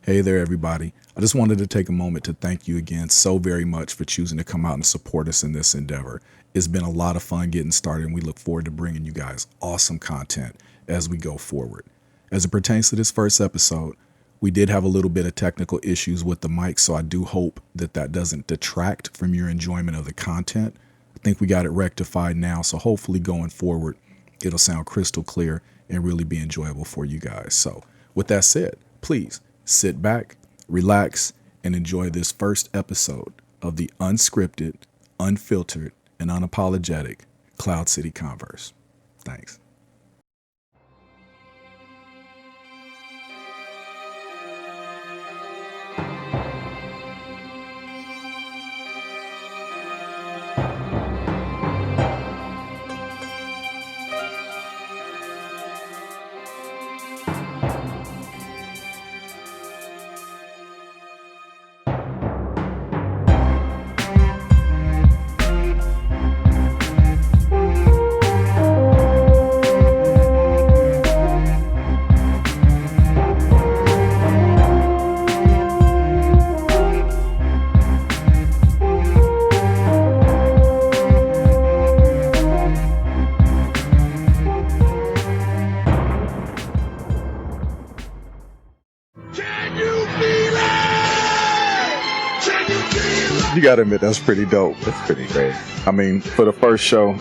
Hey there, everybody. I just wanted to take a moment to thank you again so very much for choosing to come out and support us in this endeavor. It's been a lot of fun getting started, and we look forward to bringing you guys awesome content as we go forward. As it pertains to this first episode, we did have a little bit of technical issues with the mic, so I do hope that that doesn't detract from your enjoyment of the content. I think we got it rectified now, so hopefully going forward, it'll sound crystal clear and really be enjoyable for you guys. So with that said, please sit back, relax, and enjoy this first episode of the unscripted, unfiltered, and unapologetic Cloud City Converse. Thanks. You gotta admit, that's pretty dope. That's pretty great. I mean, for the first show,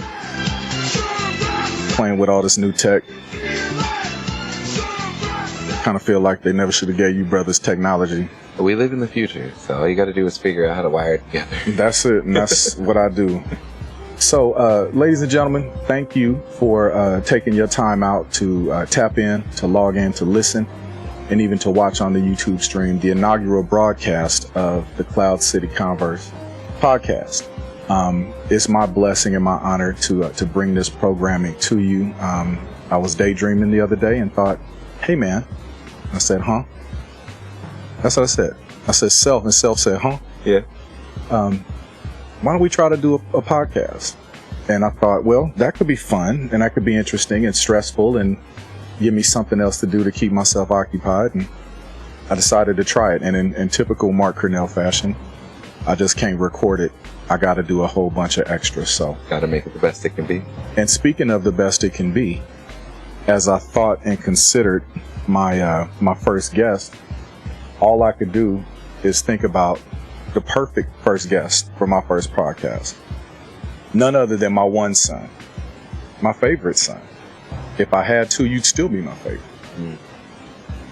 playing with all this new tech, kind of feel like they never should have gave you brothers technology. We live in the future, so all you gotta do is figure out how to wire it together. That's it, and that's what I do. So, ladies and gentlemen, thank you for taking your time out to tap in, to log in, to listen, and even to watch on the YouTube stream the inaugural broadcast of the Cloud City Converse Podcast. It's my blessing and my honor to bring this programming to you. I was daydreaming the other day and thought, hey man, I said, huh? That's what I said. I said self, and self said, huh? Yeah. Why don't we try to do a podcast? And I thought, well, that could be fun and that could be interesting and stressful and give me something else to do to keep myself occupied. And I decided to try it. And in typical Mark Cornell fashion, I just can't record it. I got to do a whole bunch of extras. So got to make it the best it can be. And speaking of the best it can be, as I thought and considered my first guest, all I could do is think about the perfect first guest for my first podcast. None other than my one son, my favorite son. If I had to, you'd still be my favorite.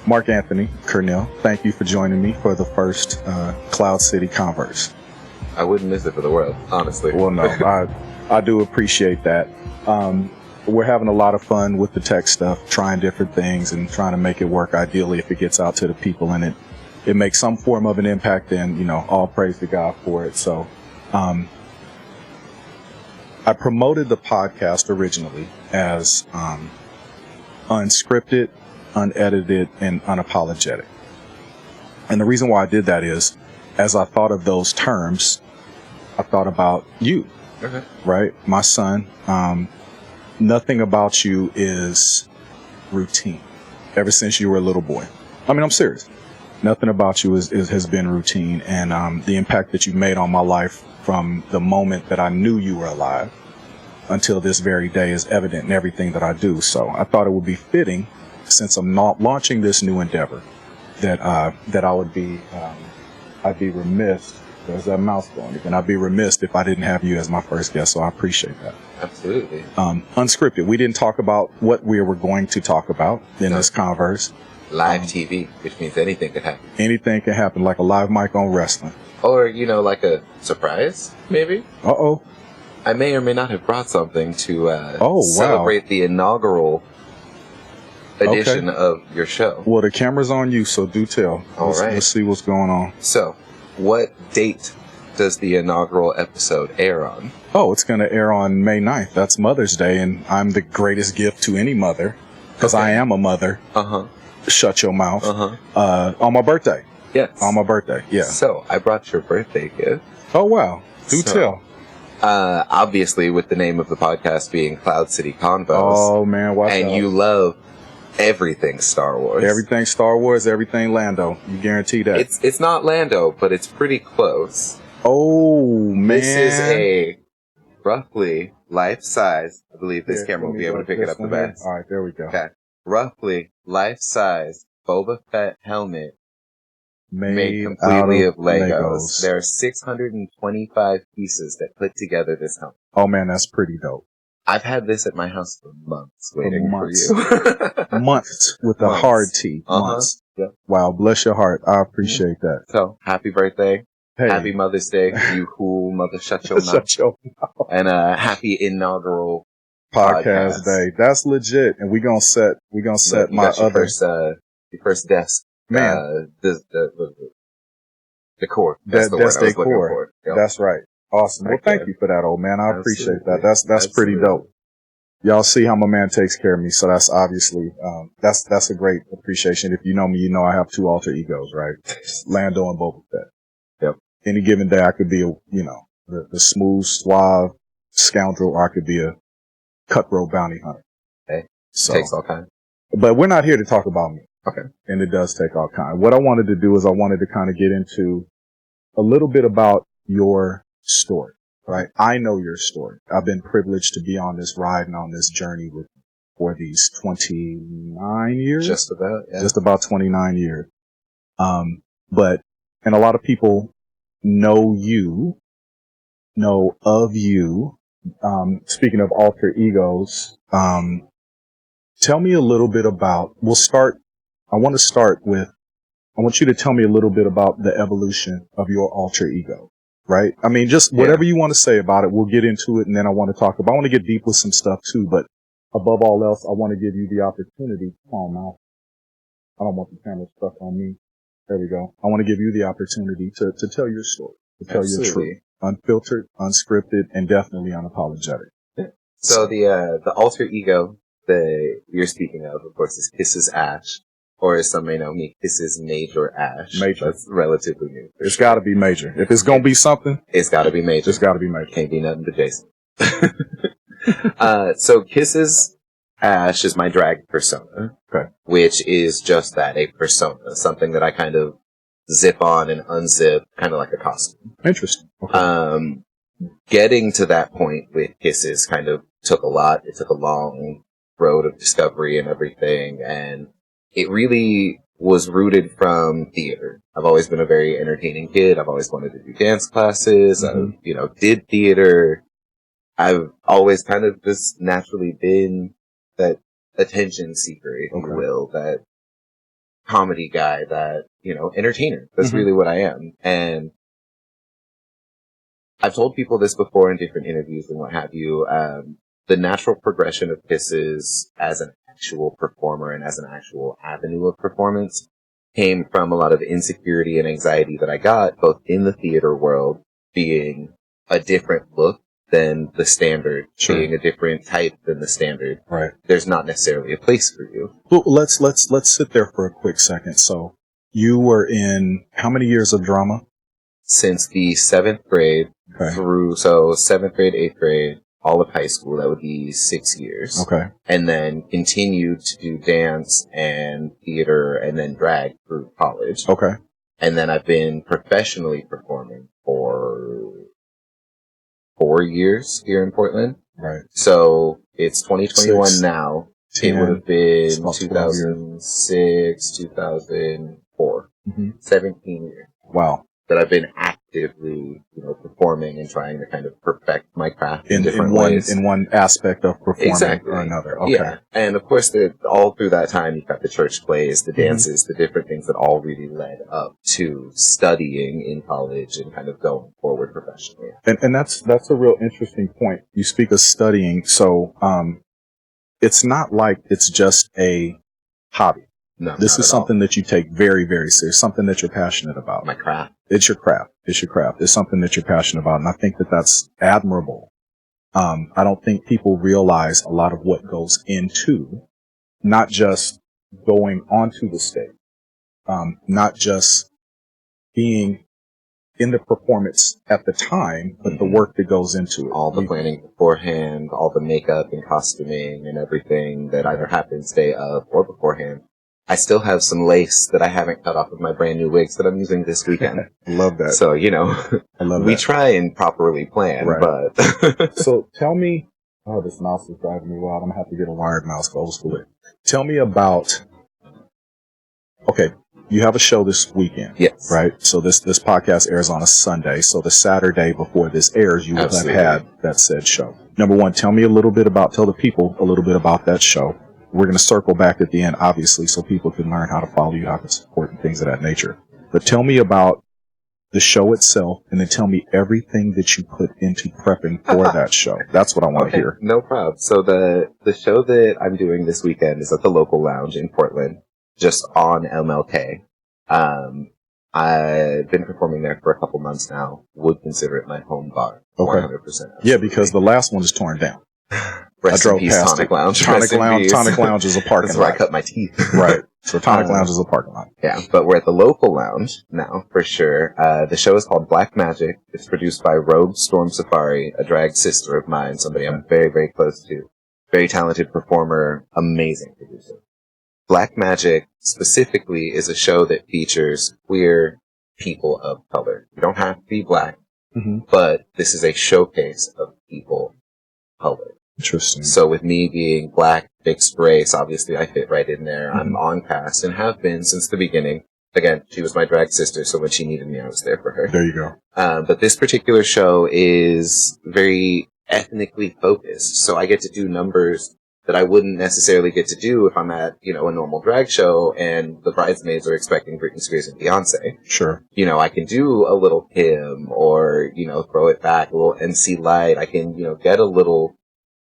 Mark Anthony Cornell, thank you for joining me for the first Cloud City Converse. I wouldn't miss it for the world, honestly. Well, no, I do appreciate that. We're having a lot of fun with the tech stuff, trying different things and trying to make it work ideally if it gets out to the people and it makes some form of an impact, and, all praise to God for it. So, I promoted the podcast originally as unscripted, unedited, and unapologetic. And the reason why I did that is, as I thought of those terms, I thought about you, right? My son. Nothing about you is routine. Ever since you were a little boy. I mean, I'm serious. Nothing about you has been routine. And the impact that you've made on my life from the moment that I knew you were alive until this very day is evident in everything that I do. So I thought it would be fitting, since I'm not launching this new endeavor, that I would be, I'd be remiss. There's that mouse going again. I'd be remiss if I didn't have you as my first guest. So I appreciate that. Absolutely. Unscripted. We didn't talk about what we were going to talk about in this converse. Live TV, which means anything could happen. Anything can happen, like a live mic on wrestling. Or, like a surprise, maybe? Uh-oh. I may or may not have brought something to Wow. celebrate the inaugural edition of your show. Well, the camera's on you, so do tell. Let's see what's going on. So, what date does the inaugural episode air on? Oh, it's going to air on May 9th. That's Mother's Day, and I'm the greatest gift to any mother, because I am a mother. Uh-huh. Shut your mouth. On my birthday. Yes. On my birthday, yeah. So, I brought your birthday gift. Oh, wow. Do tell. Obviously, with the name of the podcast being Cloud City Converse. Oh, man, watch out. And you love Everything Star Wars. Everything Star Wars, everything Lando. You guarantee that? It's not Lando, but it's pretty close. Oh, man. This is a roughly life-size. I believe this camera will be able to pick it up the best. All right, there we go. Okay. Roughly life-size Boba Fett helmet made completely of Legos. There are 625 pieces that put together this helmet. Oh, man, that's pretty dope. I've had this at my house for months waiting for you. Months with a hard T. Months. Yep. Wow, bless your heart. I appreciate that. So, happy birthday. Hey. Happy Mother's Day. You cool mother, shut your mouth. Shut your mouth. And happy inaugural podcast day. That's legit. And we're going to set my other. Your first desk. Man. Decor. That's the word I was looking for. Yep. That's right. Awesome. Well, thank you for that, old man. I appreciate that. That's pretty dope. Y'all see how my man takes care of me. So that's obviously, that's a great appreciation. If you know me, you know I have two alter egos, right? Lando and Boba Fett. Yep. Any given day I could be the smooth, suave scoundrel, or I could be a cutthroat bounty hunter. Hey. So, takes all kinds. But we're not here to talk about me. Okay. And it does take all kinds. What I wanted to do is I wanted to kind of get into a little bit about your story, right? I know your story. I've been privileged to be on this ride and on this journey with you for these 29 years. Just about, yeah. Just about 29 years. And a lot of people know of you. Speaking of alter egos, tell me a little bit about, I want you to tell me a little bit about the evolution of your alter ego, right? I mean, just whatever you want to say about it, we'll get into it, and then I want to get deep with some stuff too, but above all else, I want to give you the opportunity. Come on now. I don't want the camera stuck on me. There we go. I want to give you the opportunity to tell your story, to tell your truth. Unfiltered, unscripted, and definitely unapologetic. So the alter ego that you're speaking of course, is Kisses Ash. Or as some may know me, this is Major Ash. Major. That's relatively new. It's got to be major. If it's going to be something, it's got to be major. It's got to be major. Can't be nothing but Jason. So Kisses Ash is my drag persona. Okay. Which is just that, a persona. Something that I kind of zip on and unzip, kind of like a costume. Interesting. Okay. Getting to that point with Kisses kind of took a lot. It took a long road of discovery and everything, and it really was rooted from theater. I've always been a very entertaining kid. I've always wanted to do dance classes. Mm-hmm. I, did theater. I've always kind of just naturally been that attention seeker, if you will, that comedy guy, that, entertainer. That's really what I am. And I've told people this before in different interviews and what have you. The natural progression of Kisses as an actual performer and as an actual avenue of performance came from a lot of insecurity and anxiety that I got both in the theater world, being a different look than the standard, being a different type than the standard. Right. There's not necessarily a place for you. Well, let's sit there for a quick second. So you were in how many years of drama? Since the 7th grade through 7th grade, 8th grade, all of high school. That would be 6 years. Okay. And then continued to do dance and theater and then drag through college. Okay. And then I've been professionally performing for 4 years here in Portland. Right. So it's 2021 now. 10, it would have been 2006, 2004. 17 years. Wow. That I've been actively, performing and trying to kind of perfect my craft in different ways. In one aspect of performing or another. Okay. Yeah. And of course, all through that time, you've got the church plays, the dances, the different things that all really led up to studying in college and kind of going forward professionally. And that's a real interesting point. You speak of studying. So, it's not like it's just a hobby. No, this is something that you take very, very serious, something that you're passionate about. My craft. It's your craft. It's something that you're passionate about. And I think that that's admirable. I don't think people realize a lot of what goes into not just going onto the stage, not just being in the performance at the time, but the work that goes into it. All the planning beforehand, all the makeup and costuming and everything that either happens day of or beforehand. I still have some lace that I haven't cut off of my brand new wigs that I'm using this weekend. Love that. So, you know, we that. try and properly plan, but... So tell me, oh, this mouse is driving me wild. I'm going to have to get a wired mouse for old school. Tell me about, okay, you have a show this weekend. Yes. Right? So this podcast airs on a Sunday. So the Saturday before this airs, you will have had that said show. Number one, tell the people a little bit about that show. We're going to circle back at the end, obviously, so people can learn how to follow you, how to support, and things of that nature. But tell me about the show itself, and then tell me everything that you put into prepping for that show. That's what I want to hear. No problem. So the show that I'm doing this weekend is at the local lounge in Portland, just on MLK. I've been performing there for a couple months now. Would consider it my home bar. Okay. 100%. Absolutely. Yeah, because the last one is torn down. I drove past Tonic Lounge. Tonic Lounge is a parking lot. That's where I cut my teeth. Right. So Tonic Lounge is a parking lot. Yeah, but we're at the local lounge now, for sure. The show is called Black Magic. It's produced by Rogue Storm Safari, a drag sister of mine, somebody I'm very, very close to. Very talented performer, amazing producer. Black Magic specifically is a show that features queer people of color. You don't have to be black, but this is a showcase of people of color. Interesting. So with me being black, mixed race, obviously I fit right in there. I'm on cast and have been since the beginning. Again, she was my drag sister, so when she needed me, I was there for her. There you go. But this particular show is very ethnically focused, so I get to do numbers that I wouldn't necessarily get to do if I'm at, a normal drag show and the bridesmaids are expecting Britney Spears and Beyonce. Sure. I can do a little Kim or, throw it back, a little MC Light. I can, get a little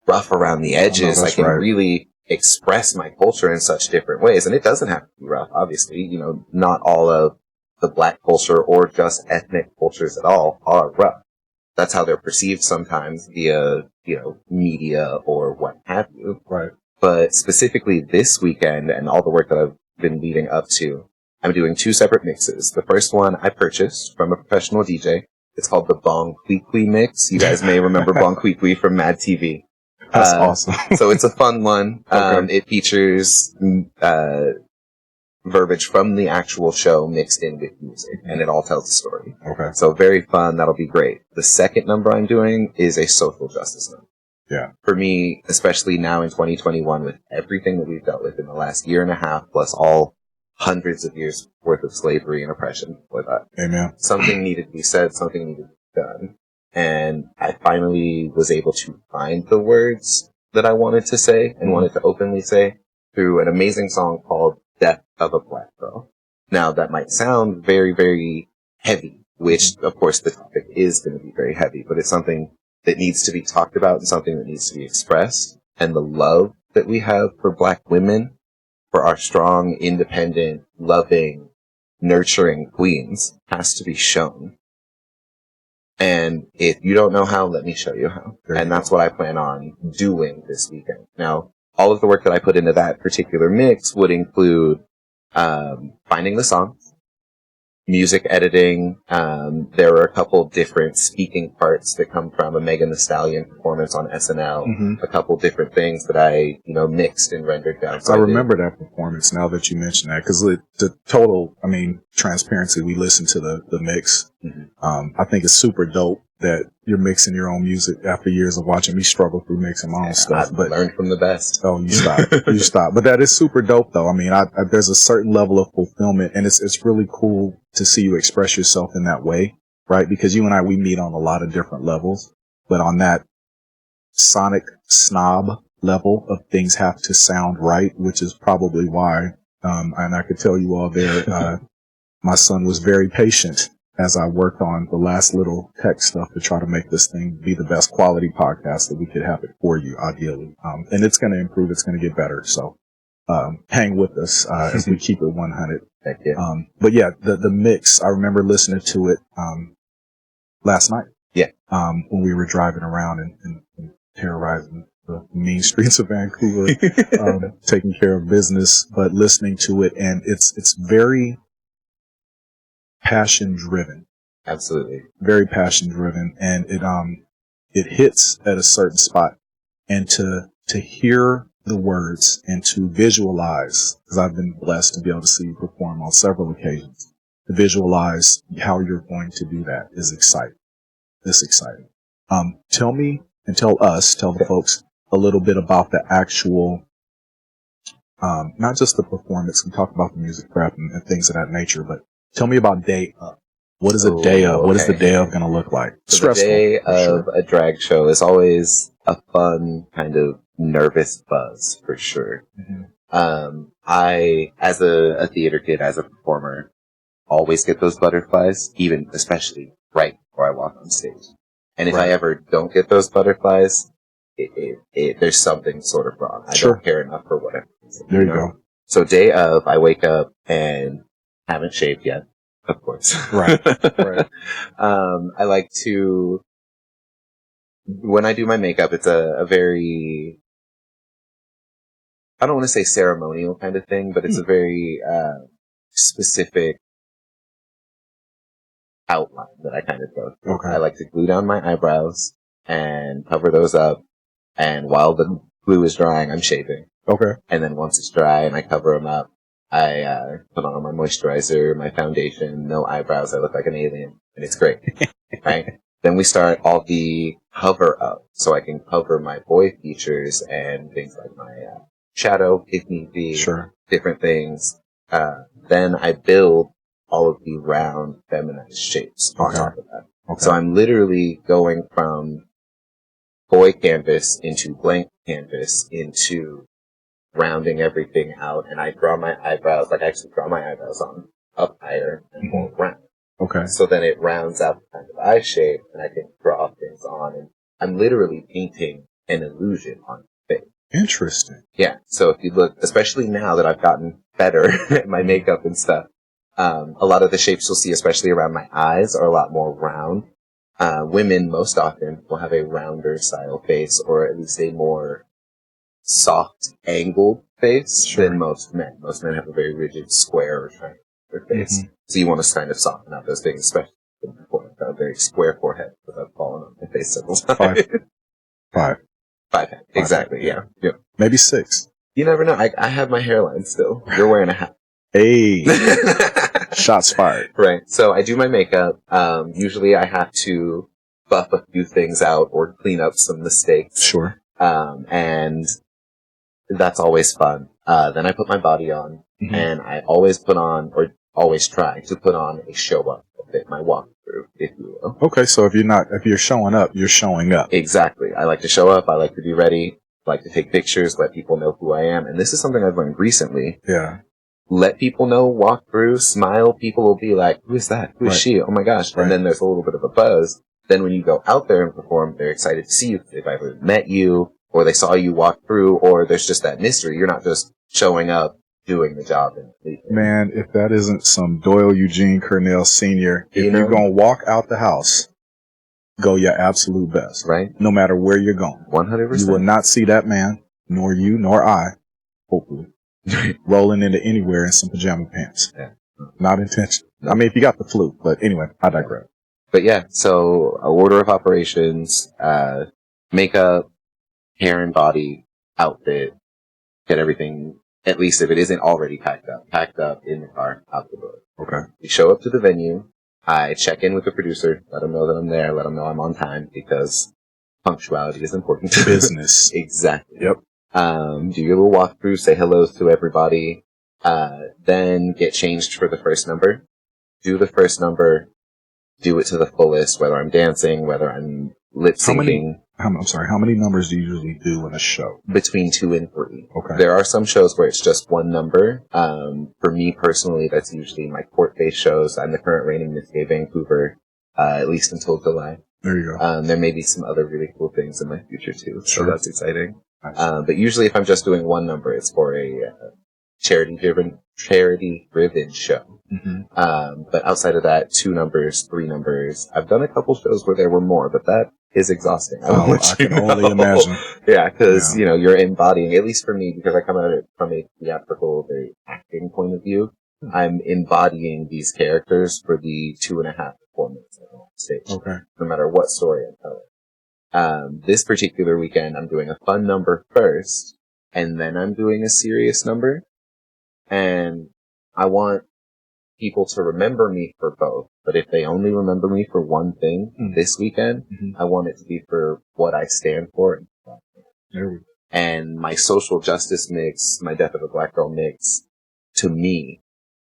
rough around the edges. I can really express my culture in such different ways. And it doesn't have to be rough, obviously. Not all of the black culture or just ethnic cultures at all are rough. That's how they're perceived sometimes via, media or what have you. Right. But specifically this weekend and all the work that I've been leading up to, I'm doing 2 separate mixes. The first one I purchased from a professional DJ. It's called the Bong Kui Kui mix. You guys may remember Bong Kui Kui from Mad TV. That's awesome. So it's a fun one. Okay. It features verbiage from the actual show mixed in with music, and it all tells a story. Okay. So very fun. That'll be great. The second number I'm doing is a social justice number. Yeah. For me, especially now in 2021, with everything that we've dealt with in the last year and a half, plus all hundreds of years worth of slavery and oppression before that. Amen. Something needed to be said, something needed to be done. And I finally was able to find the words that I wanted to say and wanted to openly say through an amazing song called Death of a Black Girl. Now, that might sound very, very heavy, which, of course, the topic is going to be very heavy, but it's something that needs to be talked about and something that needs to be expressed. And the love that we have for Black women, for our strong, independent, loving, nurturing queens, has to be shown. And if you don't know how, let me show you how. And that's what I plan on doing this weekend. Now, all of the work that I put into that particular mix would include finding the songs, music editing. There are a couple different speaking parts that come from a Megan Thee Stallion performance on SNL. A couple different things that I, mixed and rendered down. So I remember that performance now that you mentioned that, because the total, transparency, we listened to the mix. I think it's super dope that you're mixing your own music after years of watching me struggle through mixing my own stuff. I've learned from the best. Oh, you stop. But that is super dope, though. There's a certain level of fulfillment, and it's really cool to see you express yourself in that way, right? Because you and I, we meet on a lot of different levels, but on that sonic snob level of things have to sound right, which is probably why, and I could tell you all there, my son was very patient as I worked on the last little tech stuff to try to make this thing be the best quality podcast that we could have it for you, ideally. And it's going to improve. It's going to get better. So, hang with us, as we keep it 100. But yeah, the mix, I remember listening to it, last night. Yeah. When we were driving around and terrorizing the mean streets of Vancouver, taking care of business, but listening to it. And it's very passion driven. Absolutely. Very passion driven, and it hits at a certain spot, and to hear the words and to visualize, because I've been blessed to be able to see you perform on several occasions, to visualize how you're going to do that is exciting. It's exciting. Tell me and tell the folks a little bit about the actual, not just the performance. We talk about the music prep and things of that nature, but tell me about day of. What is a day of? What is the day of going to look like? So Stressful. The day of a drag show is always a fun kind of nervous buzz for sure. Mm-hmm. I, as a theater kid, as a performer, always get those butterflies, especially right before I walk on stage. And if I ever don't get those butterflies, there's something sort of wrong. I don't care enough for whatever. There you go. So day of, I wake up and haven't shaved yet, of course. Right. I like to, when I do my makeup, it's a very, I don't want to say ceremonial kind of thing, but it's a very specific outline that I kind of go through. Okay. I like to glue down my eyebrows and cover those up. And while the glue is drying, I'm shaving. Okay. And then once it's dry and I cover them up, I put on my moisturizer, my foundation, no eyebrows. I look like an alien, and it's great. Right? Then we start all the cover up, so I can cover my boy features and things like my shadow, if need be, different things. Then I build all of the round, feminized shapes on top of that. Okay. So I'm literally going from boy canvas into blank canvas into rounding everything out, and I draw my eyebrows, like I actually draw my eyebrows on up higher and more round. Okay. So then it rounds out the kind of eye shape, and I can draw things on, and I'm literally painting an illusion on the face. Interesting. Yeah. So if you look, especially now that I've gotten better at my makeup and stuff, a lot of the shapes you'll see, especially around my eyes, are a lot more round. Women most often will have a rounder style face, or at least a more soft, angled face than most men. Most men have a very rigid, square or triangular face. Mm-hmm. So you want to kind of soften out those things, especially before I've got a very square forehead, because I've fallen on my face several times. Five. Exactly, yeah. Maybe 6. You never know. I have my hairline still. You're wearing a hat. Hey. Shots fired. Right. So I do my makeup. Usually I have to buff a few things out or clean up some mistakes. Sure. And that's always fun. Then I put my body on, and I always put on, or always try to put on a show up outfit, my walkthrough, if you will. Okay, so if you're showing up, you're showing up. Exactly. I like to show up. I like to be ready. I like to take pictures, let people know who I am. And this is something I've learned recently. Yeah. Let people know, walk through, smile. People will be like, who is that? Who is she? Oh my gosh. And then there's a little bit of a buzz. Then when you go out there and perform, they're excited to see you. They've either met you, or they saw you walk through, or there's just that mystery. You're not just showing up, doing the job. Man, if that isn't some Doyle Eugene Cornell Sr., if you're going to walk out the house, go your absolute best. Right. No matter where you're going. 100%. You will not see that man, nor you, nor I, hopefully, rolling into anywhere in some pajama pants. Yeah. Not intentional. No. I mean, if you got the flu, but anyway, I digress. But yeah, so order of operations, makeup, hair and body, outfit, get everything, at least if it isn't already packed up in the car, out the door. Okay. We show up to the venue. I check in with the producer, let them know that I'm there, let them know I'm on time, because punctuality is important to business. Exactly. Yep. Do your little walkthrough, say hello to everybody, then get changed for the first number. Do the first number, do it to the fullest, whether I'm dancing, whether I'm lip syncing. How many numbers do you usually do in a show? Between 2 and 3. Okay. There are some shows where it's just one number. For me personally, that's usually my court-based shows. I'm the current reigning Miss Gay Vancouver, at least until July. There you go. There may be some other really cool things in my future too, so that's exciting. Nice. But usually if I'm just doing one number, it's for a charity-driven show. Mm-hmm. But outside of that, 2 numbers, 3 numbers. I've done a couple shows where there were more, but that is exhausting. I can only imagine. Yeah, because, you're embodying, at least for me, because I come at it from a theatrical, very acting point of view, I'm embodying these characters for the 2.5 performance stage. Okay. No matter what story I'm telling. This particular weekend, I'm doing a fun number first, and then I'm doing a serious number. And I want people to remember me for both. But if they only remember me for one thing this weekend, I want it to be for what I stand for. There we go. And my social justice mix, my Death of a Black Girl mix, to me,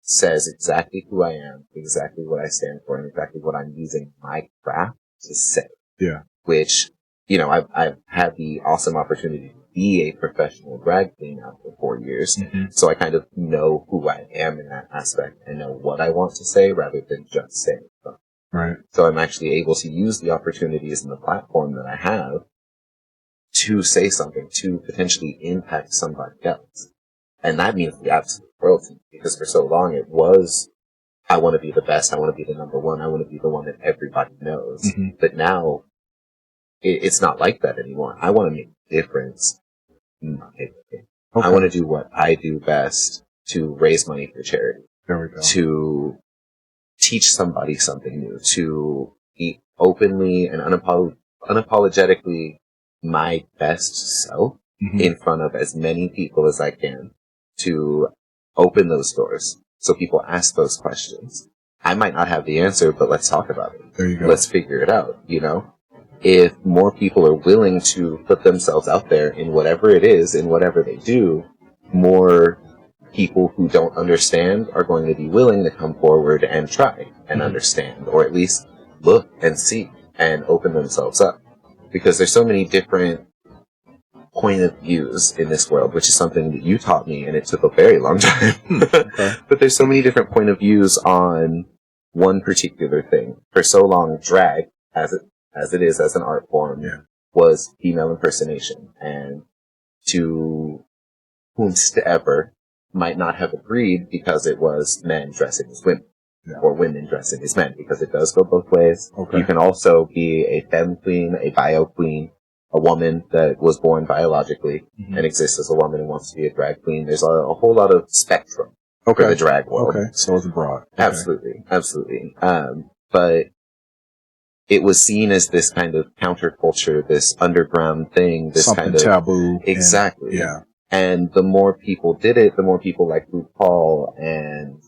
says exactly who I am, exactly what I stand for, and exactly what I'm using my craft to say. Yeah. Which, you know, I've had the awesome opportunity to be a professional drag queen now for 4 years. So I kind of know who I am in that aspect and know what I want to say rather than just saying something. Right. So I'm actually able to use the opportunities and the platform that I have to say something, to potentially impact somebody else. And that means the absolute world to me, because for so long it was, I want to be the best, I want to be the number one, I want to be the one that everybody knows. But now, it's not like that anymore. I want to make a difference. Okay. I want to do what I do best to raise money for charity. There we go. To teach somebody something new, to be openly and unapologetically my best self in front of as many people as I can, to open those doors so people ask those questions. I might not have the answer, but let's talk about it. There you go. Let's figure it out, you know? If more people are willing to put themselves out there in whatever it is, in whatever they do, more people who don't understand are going to be willing to come forward and try and understand, or at least look and see and open themselves up. Because there's so many different point of views in this world, which is something that you taught me, and it took a very long time. But there's so many different point of views on one particular thing. For so long, drag, as it is as an art form, was female impersonation. And to whomsoever might not have agreed because it was men dressing as women. Or women dressing as men, because it does go both ways. You can also be a femme queen, a bio queen, a woman that was born biologically and exists as a woman and wants to be a drag queen. There's a whole lot of spectrum for the drag world. So it's broad. Absolutely. But it was seen as this kind of counterculture, this underground thing, this something kind of taboo. Exactly. And, and the more people did it, the more people like RuPaul and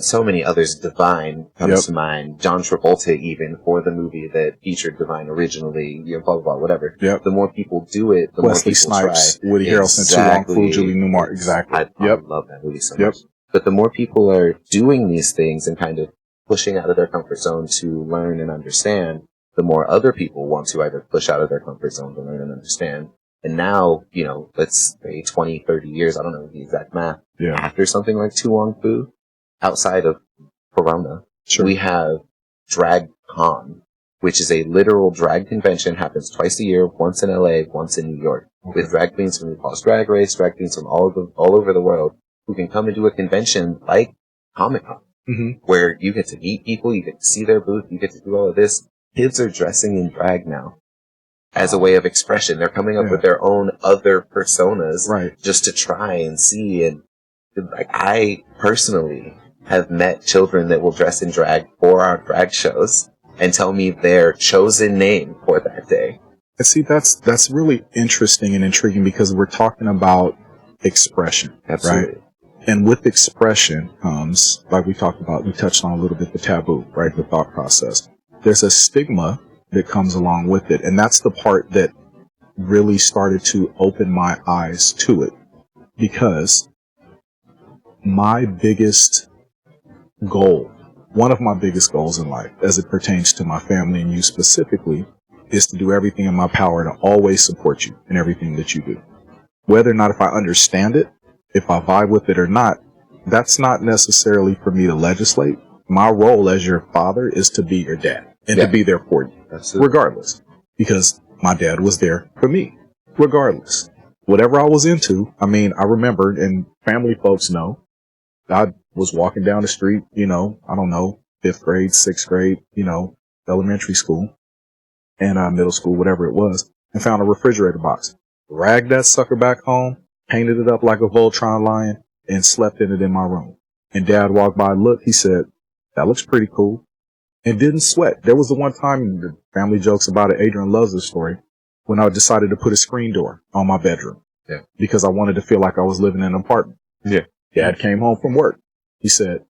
so many others. Divine comes to mind. John Travolta, even, for the movie that featured Divine originally, blah, blah, blah, whatever. The more people do it, the Wesley more people Snipes, try. Woody Harrelson, Too Long Fool, Julie Newmar. Exactly. I love that movie so much. But the more people are doing these things and kind of pushing out of their comfort zone to learn and understand, the more other people want to either push out of their comfort zone to learn and understand. And now, let's say 20, 30 years, I don't know the exact math, after something like Too Long Fool, outside of Corona, we have Drag Con, which is a literal drag convention, happens twice a year, once in LA, once in New York, with drag queens from RuPaul's Drag Race, drag queens from all over the world, who can come and do a convention like Comic-Con, where you get to meet people, you get to see their booth, you get to do all of this. Kids are dressing in drag now as a way of expression. They're coming up with their own other personas just to try and see. And I personally have met children that will dress in drag for our drag shows and tell me their chosen name for that day. And see, that's really interesting and intriguing, because we're talking about expression, right? And with expression comes, like we talked about, we touched on a little bit, the taboo, right? The thought process. There's a stigma that comes along with it. And that's the part that really started to open my eyes to it, because my biggest goal, one of my biggest goals in life, as it pertains to my family and you specifically, is to do everything in my power to always support you in everything that you do. Whether or not if I understand it, if I vibe with it or not, that's not necessarily for me to legislate. My role as your father is to be your dad and to be there for you, regardless. Because my dad was there for me, regardless. Whatever I was into, I remember, and family folks know, I was walking down the street, I don't know, 5th grade, 6th grade, elementary school and middle school, whatever it was, and found a refrigerator box. Dragged that sucker back home, painted it up like a Voltron lion, and slept in it in my room. And Dad walked by, looked, he said, "That looks pretty cool." and didn't sweat. There was the one time, the family jokes about it, Adrian loves this story, when I decided to put a screen door on my bedroom. Yeah. Because I wanted to feel like I was living in an apartment. Yeah. Dad came home from work. He said,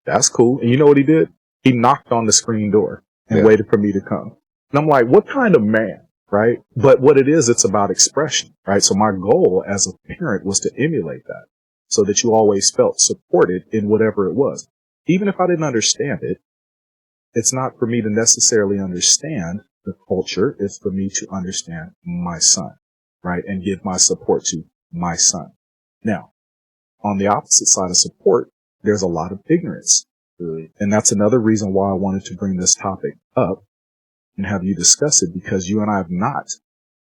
that's cool. And you know what he did? He knocked on the screen door and waited for me to come. And I'm like, what kind of man, right? But what it is, it's about expression, right? So my goal as a parent was to emulate that so that you always felt supported in whatever it was. Even if I didn't understand it, it's not for me to necessarily understand the culture. It's for me to understand my son, right? And give my support to my son. Now, on the opposite side of support, there's a lot of ignorance. And that's another reason why I wanted to bring this topic up and have you discuss it, because you and I have not,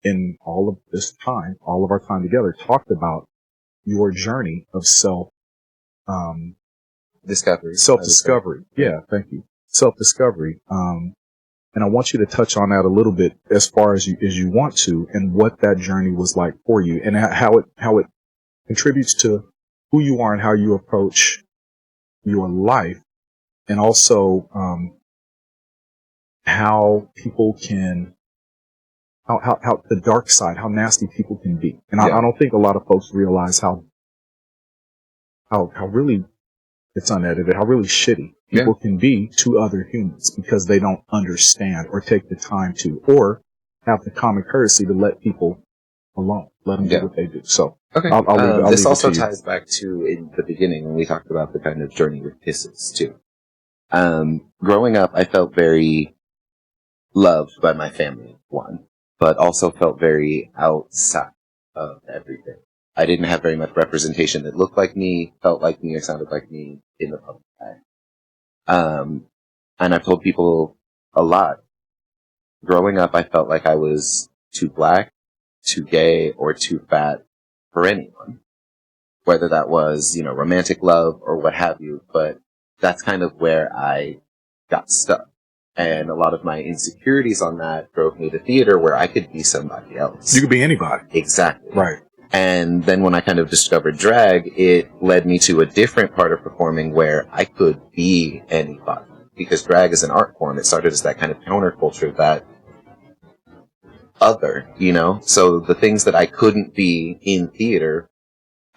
in all of this time, all of our time together, talked about your journey of self-discovery. Yeah, thank you. Self-discovery. And I want you to touch on that a little bit as far as you want to, and what that journey was like for you, and how it contributes to who you are and how you approach your life, and also how people can, how the dark side, how nasty people can be. And I don't think a lot of folks realize how really, it's unedited, how really shitty people can be to other humans because they don't understand or take the time to, or have the common courtesy to let people alone, let them do what they do. So, okay. I'll this leave also it to you. ties back to in the beginning when we talked about the kind of journey with kisses too. Growing up, I felt very loved by my family, one, but also felt very outside of everything. I didn't have very much representation that looked like me, felt like me, or sounded like me in the public eye. And I've told people a lot. Growing up, I felt like I was too black, too gay, or too fat for anyone. Whether that was, romantic love or what have you, but that's kind of where I got stuck. And a lot of my insecurities on that drove me to theater where I could be somebody else. You could be anybody. Exactly. Right. And then when I kind of discovered drag, it led me to a different part of performing where I could be anybody. Because drag is an art form. It started as that kind of counterculture, that other, So the things that I couldn't be in theater,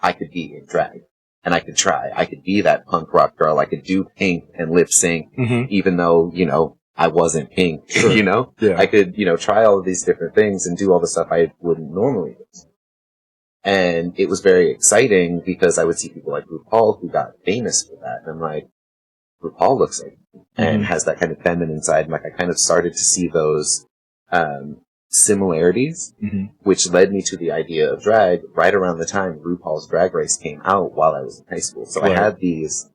I could be in drag. And I could try. I could be that punk rock girl. I could do Pink and lip sync, even though, I wasn't Pink, Sure. Yeah. I could, try all of these different things and do all the stuff I wouldn't normally do. And it was very exciting because I would see people like RuPaul who got famous for that. And I'm like, RuPaul looks like me and has that kind of feminine side. And I kind of started to see those similarities, which led me to the idea of drag right around the time RuPaul's Drag Race came out while I was in high school. So I had these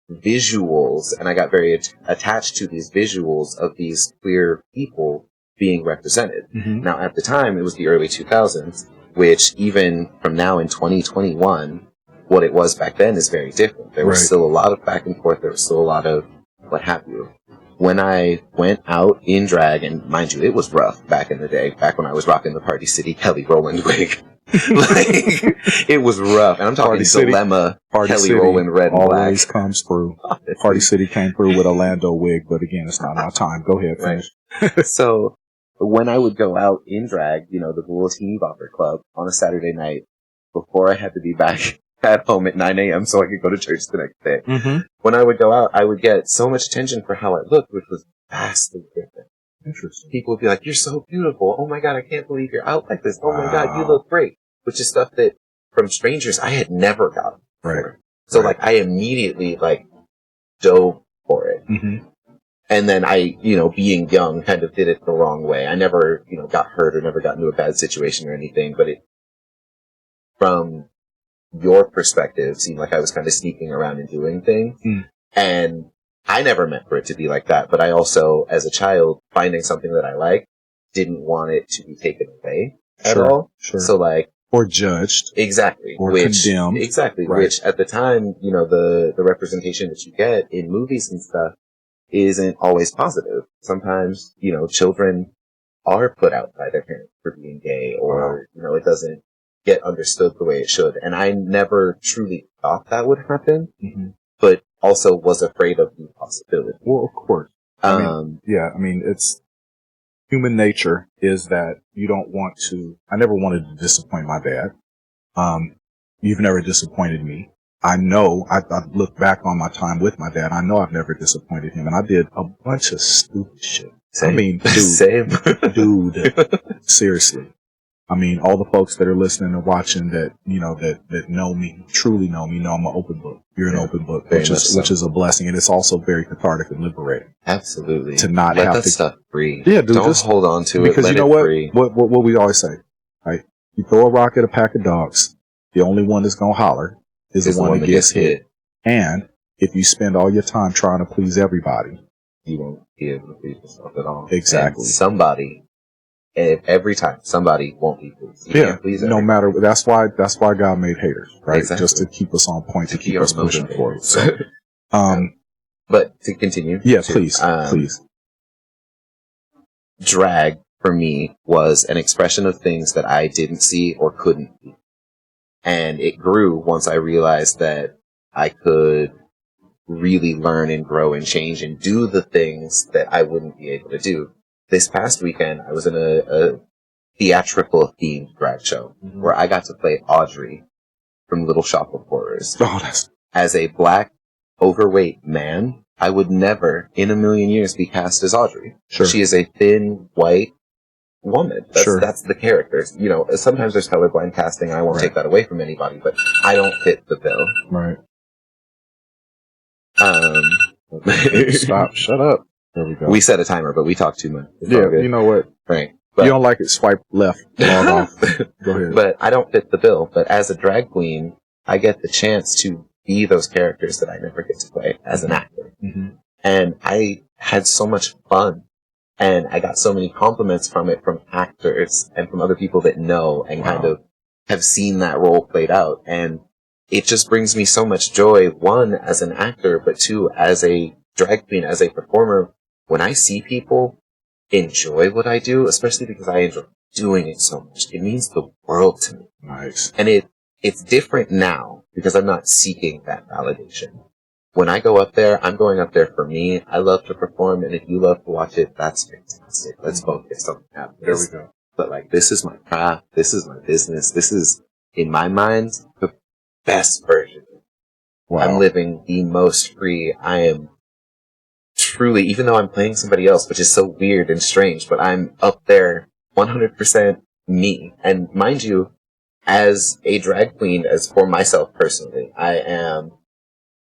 visuals, and I got very attached to these visuals of these queer people being represented. Now, at the time, it was the early 2000s, which even from now in 2021, what it was back then is very different. There was still a lot of back and forth. There was still a lot of what have you. When I went out in drag, and mind you, it was rough back in the day, back when I was rocking the Party City Kelly Rowland wig. It was rough. And I'm talking Dilemma, Kelly Rowland red and black. Always comes through. Party City came through with a Lando wig, but again, it's not my time. Go ahead, finish. So when I would go out in drag, the Little Teeny Bopper Club on a Saturday night, before I had to be back at home at 9 a.m. so I could go to church the next day. When I would go out, I would get so much attention for how I looked, which was vastly different. Interesting. People would be like, "You're so beautiful. Oh my God, I can't believe you're out like this. Oh my God, you look great." Which is stuff that from strangers I had never gotten before. So I immediately dove for it. And then I, being young, kind of did it the wrong way. I never, got hurt or never got into a bad situation or anything, but from your perspective, seemed like I was kind of sneaking around and doing things. And I never meant for it to be like that, but I also, as a child, finding something that I liked, didn't want it to be taken away at all. So or judged. Exactly. Or condemned. Exactly. Which at the time, the representation that you get in movies and stuff isn't always positive. Sometimes, children are put out by their parents for being gay, or, it doesn't get understood the way it should. And I never truly thought that would happen, but also was afraid of the possibility. Well, of course. It's human nature is that you don't want to. I never wanted to disappoint my dad. You've never disappointed me. I know, I look back on my time with my dad, I know I've never disappointed him, and I did a bunch of stupid shit. Same. I mean, dude, Same. dude, seriously. I mean, all the folks that are listening and watching that, that know me, truly know me, know I'm an open book. You're an open book, which is a blessing, and it's also very cathartic and liberating. Absolutely. To not let have that to stuff free. Yeah, dude, don't just hold on to because it. Let you know it what? Free. What we always say, right? You throw a rock at a pack of dogs, the only one that's gonna holler is the one that gets hit. And if you spend all your time trying to please everybody, you won't be able to please yourself at all. Exactly. And every time, somebody won't be pleased. You can't please no matter. That's why God made haters, right? Exactly. Just to keep us on point, to keep us pushing forward. So, but to continue. Please. Drag for me was an expression of things that I didn't see or couldn't be. And it grew once I realized that I could really learn and grow and change and do the things that I wouldn't be able to do. This past weekend, I was in a theatrical themed drag show where I got to play Audrey from Little Shop of Horrors. As a black, overweight man, I would never in a million years be cast as Audrey. Sure. She is a thin, white woman. That's the character. Sometimes there's colorblind casting, and I won't take that away from anybody, but I don't fit the bill. Right. Stop. Shut up. There we go. We set a timer, but we talk too much. You know what? Right. But you don't like it, swipe left, log off. Go ahead. But I don't fit the bill. But as a drag queen, I get the chance to be those characters that I never get to play as an actor. Mm-hmm. And I had so much fun. And I got so many compliments from it, from actors and from other people that know and kind of have seen that role played out. And it just brings me so much joy, one, as an actor, but two, as a drag queen, as a performer. When I see people enjoy what I do, especially because I enjoy doing it so much, it means the world to me. Nice. And it's different now because I'm not seeking that validation. When I go up there, I'm going up there for me. I love to perform, and if you love to watch it, that's fantastic. Let's both get something out of this. There we go. But this is my craft. This is my business. This is, in my mind, the best version. Wow. I'm living the most free. I am truly, even though I'm playing somebody else, which is so weird and strange, but I'm up there 100% me. And mind you, as a drag queen, as for myself personally,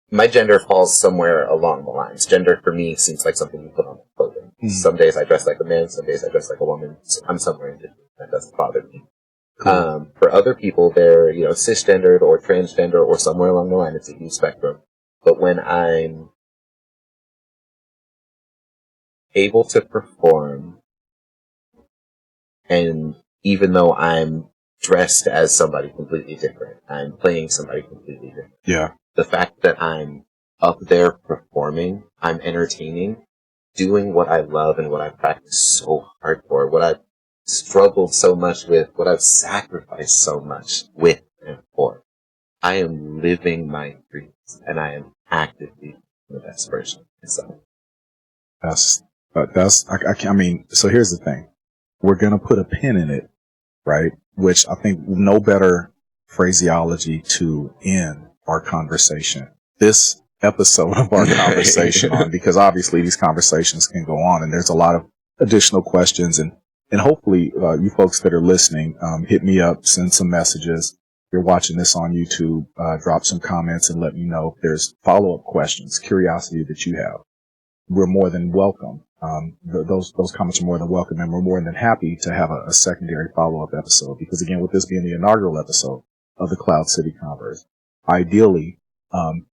my gender falls somewhere along the lines. Gender for me seems like something you put on clothing. Mm-hmm. Some days I dress like a man, some days I dress like a woman. So I'm somewhere in between. That doesn't bother me. Cool. For other people, they're, cisgendered or transgender or somewhere along the line. It's a huge spectrum. But when I'm able to perform, and even though I'm dressed as somebody completely different, I'm playing somebody completely different. Yeah. The fact that I'm up there performing, I'm entertaining, doing what I love and what I've practiced so hard for, what I've struggled so much with, what I've sacrificed so much with and for. I am living my dreams, and I am actively the best version of myself. So here's the thing. We're going to put a pin in it, right? Which I think no better phraseology to end our conversation, this episode of our conversation on, because obviously these conversations can go on, and there's a lot of additional questions, and hopefully you folks that are listening, hit me up, send some messages. If you're watching this on YouTube, drop some comments and let me know if there's follow-up questions, curiosity that you have. We're more than welcome. Those comments are more than welcome, and we're more than happy to have a secondary follow-up episode, because again, with this being the inaugural episode of the CloudCity Converse, ideally,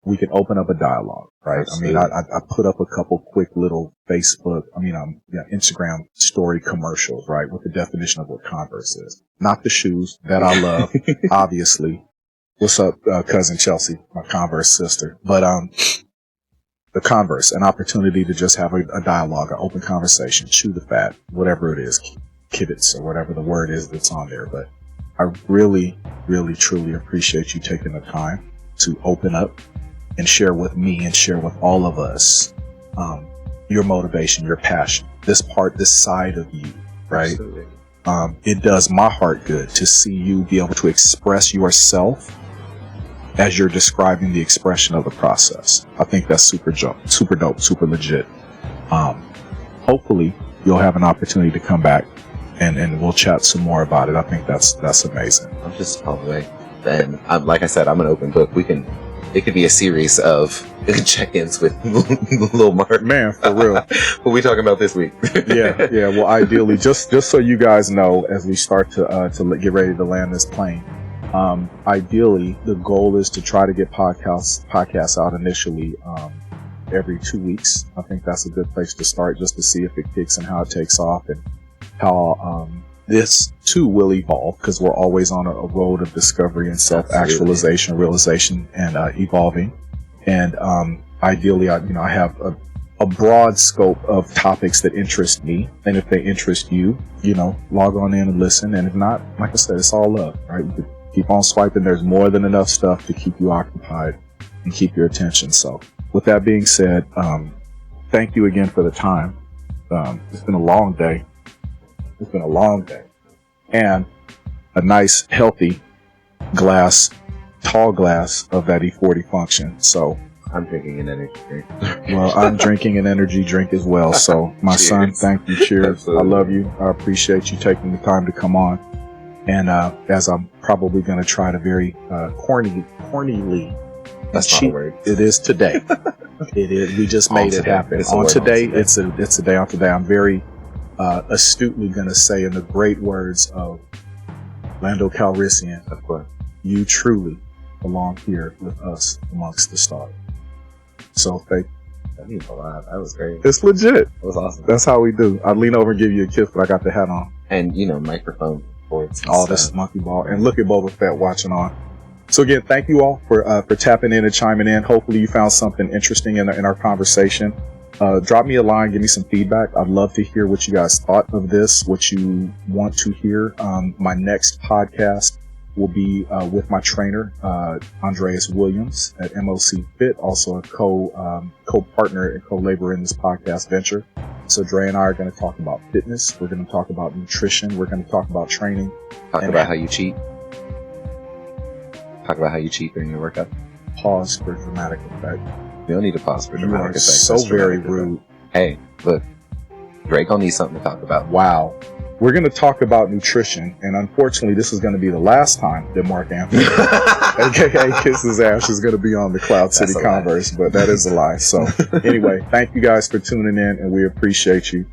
we can open up a dialogue, right? Absolutely. I mean, I put up a couple quick little Instagram story commercials, right? With the definition of what Converse is. Not the shoes that I love, obviously. What's up, cousin Chelsea, my Converse sister? But, the Converse, an opportunity to just have a dialogue, an open conversation, chew the fat, whatever it is, kibitz or whatever the word is that's on there. But I really, really, truly appreciate you taking the time to open up and share with me and share with all of us your motivation, your passion, this side of you, right? Absolutely. It does my heart good to see you be able to express yourself as you're describing the expression of the process. I think that's super dope, super legit. Hopefully you'll have an opportunity to come back and we'll chat some more about it. I think that's amazing. I'm just blown away. And like I said, I'm an open book. It could be a series of check-ins with Lil Mark. Man, for real. What we talking about this week? Yeah. Well, ideally, just so you guys know, as we start to get ready to land this plane, ideally, the goal is to try to get podcasts out initially every 2 weeks. I think that's a good place to start, just to see if it kicks and how it takes off, and how this too will evolve, because we're always on a road of discovery and self-actualization, realization, and evolving. And ideally, I have a broad scope of topics that interest me, and if they interest you, log on in and listen. And if not, like I said, it's all love, right? You could keep on swiping. There's more than enough stuff to keep you occupied and keep your attention. So with that being said, thank you again for the time. It's been a long day. And a nice, healthy tall glass of that E40 function. So I'm drinking an energy drink. Well, I'm drinking an energy drink as well. So my son, thank you. Cheers. Absolutely. I love you. I appreciate you taking the time to come on. And as I'm probably going to try to very cornily That's not a word. It is today. It is. We just made it happen. It's a day on today. I'm very astutely going to say, in the great words of Lando Calrissian, of course, you truly belong here with us amongst the stars. So thank you. That means a lot. That was great. It's legit. It was awesome. That's how we do. I'd lean over and give you a kiss, but I got the hat on. And, microphone boards. All this monkey ball. And look at Boba Fett watching on. So again, thank you all for tapping in and chiming in. Hopefully you found something interesting in our conversation. Drop me a line, give me some feedback. I'd love to hear what you guys thought of this, what you want to hear. My next podcast will be with my trainer, Andreas Williams at MOC Fit, also a co-partner and co-laborer in this podcast venture. So Dre and I are going to talk about fitness. We're going to talk about nutrition. We're going to talk about training. Talk about how you cheat. Talk about how you cheat during your workout. Pause for dramatic effect. We don't need to pause for dramatic effect. So very rude. Hey, look. Drake will need something to talk about. Wow. We're going to talk about nutrition, and unfortunately, this is going to be the last time that Mark Anthony, aka Kisses Ash, is going to be on the CloudCity Converse, but that is a lie. So anyway, thank you guys for tuning in, and we appreciate you.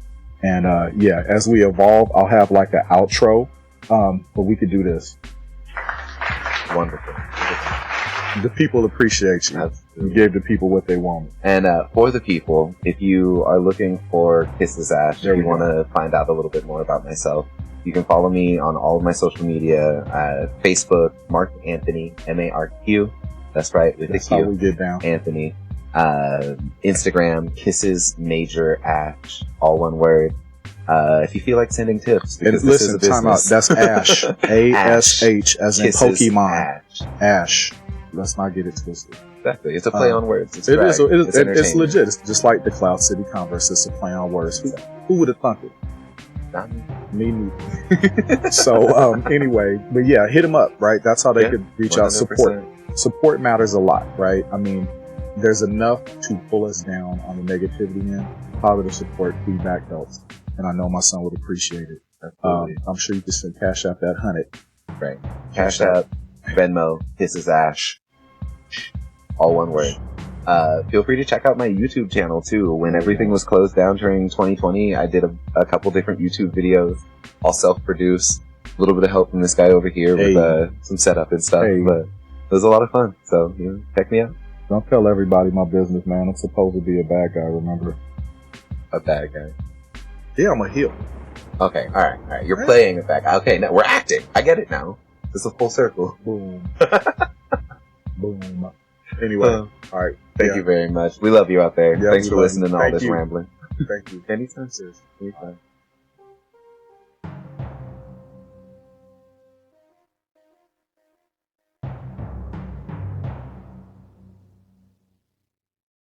And as we evolve, I'll have like an outro, but we could do this. Wonderful. The people appreciate you. Absolutely. You gave the people what they wanted. And for the people, if you are looking for Kisses Ash, if you want to find out a little bit more about myself, you can follow me on all of my social media. Facebook, Mark Anthony, MARQ. That's right, with That's the Q. how we get down. Anthony. Instagram, Kisses Major Ash, all one word. If you feel like sending tips, because and this listen, is a time out. business. That's Ash. ASH, as in Kisses Pokemon. Ash. Let's not get it twisted. Exactly. It's a play on words. It's it's entertaining. legit. It's just like the CloudCity Converse. It's a play on words. Who would have thunk it? Not me. Me neither. So anyway, but yeah, hit them up, right? That's how they could reach 100%. out. Support matters a lot, right? I mean, there's enough to pull us down on the negativity end. Positive support, feedback helps, and I know my son would appreciate it. I'm sure you can send Cash App that 100. Right. Cash App, Venmo, Kisses Ash, all one word. Feel free to check out my YouTube channel too. When everything was closed down during 2020, I did a couple different YouTube videos, all self-produced. A little bit of help from this guy over here with some setup and stuff, but it was a lot of fun. So, check me out. Don't tell everybody my business, man. I'm supposed to be a bad guy, remember? A bad guy. Yeah, I'm a heel. Okay, alright. You're playing a bad guy. Okay, now we're acting. I get it now. It's a full circle. Boom. Boom. Anyway, all right. Thank you very much. We love you out there. Yeah, Thanks for listening to all this rambling. rambling. Thank you. Anytime, sis. Anytime.